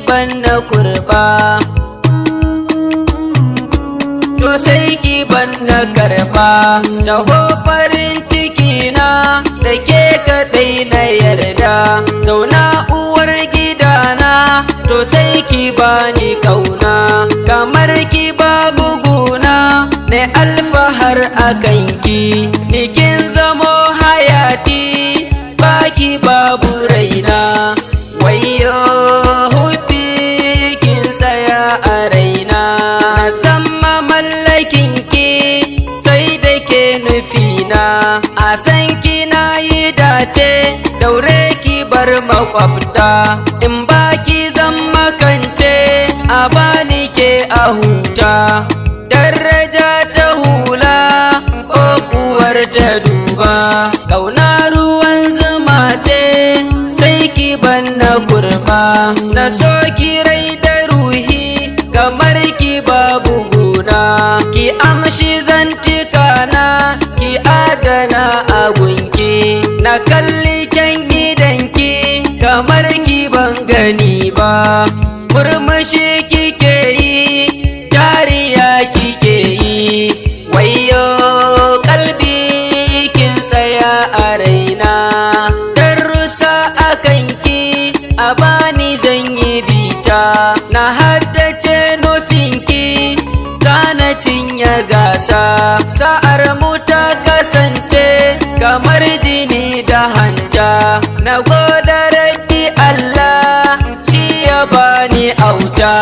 ban na kurba, to sai ki ban na karba. Taho farin ciki na da ke kaɗai na yarda, zauna uwar gidana to sai ki bani kauna, kamar ki babu guna na alfahar akan ki, ni kin zamo hayati baki babu raina. Wayyo hubbi kin tsaya a raina, na zama mallakin ki sai da ke nufina, a san ki na yi dace daure ki bar makwabta, in baki zan makance a bani ke a huta. Daraja ta hula ko kuwar ta duba, ƙauna ruwan zuma ce sai ki ban na kurba, na so ki rai da ruhi kamar ki babu guna, ki amshi zantika na ki adana a gunki, na kalli kyan gidanki kamar ki ban gani ba, murmushi kike yi dariya kike yi. Wayyo kalbi kin tsaya a raina, darussa akan ki a bani zan yi bita, na haddace nufinki na cinye gasa, sa'ar mu ta kasance kamar jini da hanta, na goda rabbi Allah shi ya bani auta.